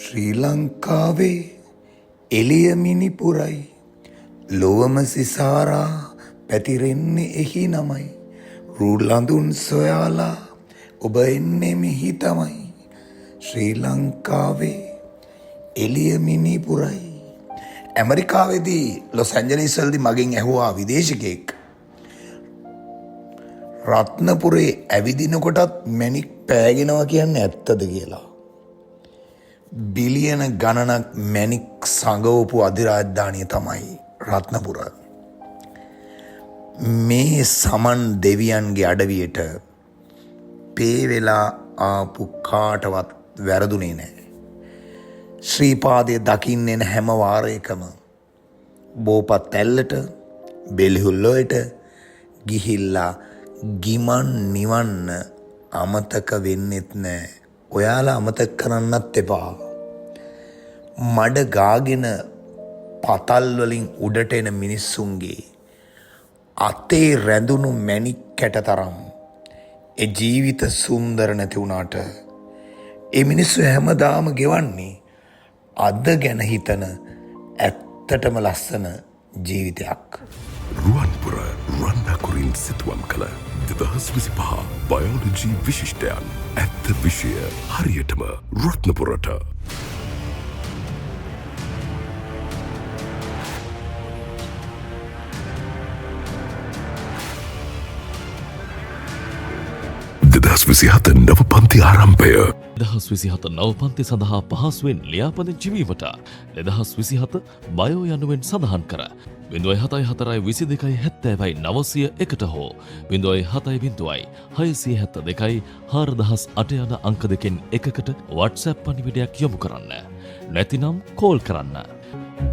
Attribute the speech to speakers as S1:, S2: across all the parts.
S1: ශ්‍රී ලංකාවේ එළිය මිනිපුරයි ලොවම සිසාරා පැතිරෙන්නේ එහි නමයි රුලඳුන් සොයාලා ඔබ එන්නේ මෙහි තමයි ශ්‍රී ලංකාවේ එළිය මිනිපුරයි. ඇමරිකාවේදී ලොස් ඇන්ජලිස් වලදී මගෙන් ඇහුවා විදේශිකයෙක් රත්නපුරේ ඇවිදිනකොටත් මැණික් පෑගෙනවා කියන්නේ ඇත්තද කියලා. බිලියන ගණනක් මැණික් සංගවපු අධිරාජධානිය තමයි රත්නපුර. මේ සමන් දෙවියන්ගේ අඩවියට පේ වෙලා ආපු කාටවත් වැරදුනේ නැහැ. ශ්‍රීපාදය දකින්න එන හැම වාරයකම බෝපත් ඇල්ලට බෙලිහුල්ලොයට ගිහිල්ලා ගිමන් නිවන්න අමතක වෙන්නෙත් නෑ. ඔයාලා අමතක කරන්නත් එපා. මඩ ගාගෙන පතල් වලින් උඩට එන මිනිස්සුන්ගේ අතේ රැඳුණු මැණික් කැට තරම් ඒ ජීවිත සුන්දර නැති වුණාට ඒ මිනිස්සු හැමදාම ගෙවන්නේ අද ගැන හිතන ඇත්තටම ලස්සන ජීවිතයක්.
S2: රුවන්පුර රන්නකුරින් සිතුවම් කළ 2025 බයෝලොජි විශිෂ්ටයන් ඇත්ත විෂය හරියටම රත්නපුරට. දෙදහස් විසිහත නව පන්ති ආරම්භය.
S3: 2027 නව පන්ති සඳහා පහසුවෙන් ලියාපදිංචි වීමට 2027 බයෝ යනුවෙන් සඳහන් කර 0742709001 හෝ 07026724 යන අංක දෙකෙන් එකකට WhatsApp පණිවිඩයක් යොමු කරන්න. නැතිනම් කෝල් කරන්න.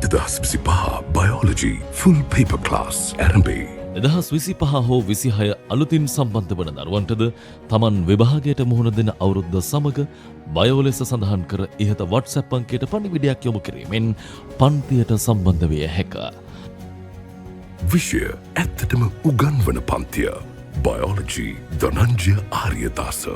S2: 2025 බයෝලොජි ෆුල් පේපර් ක්ලාස් ආරම්භයි.
S3: 2025 හෝ 26 අලුතින් සම්බන්ධ වන දරුවන්ටද තමන් විභාගයට මුහුණ දෙන අවුරුද්ද සමග බයෝ ලෙස සඳහන් කර ඉහත WhatsApp අංකයට පණිවිඩයක් යොමු කිරීමෙන් පන්තියට සම්බන්ධ විය හැකිය.
S2: විෂය ඇත්තටම උගන්වන පන්තිය. බයෝලොජි ධනංජය ආර්යදාස.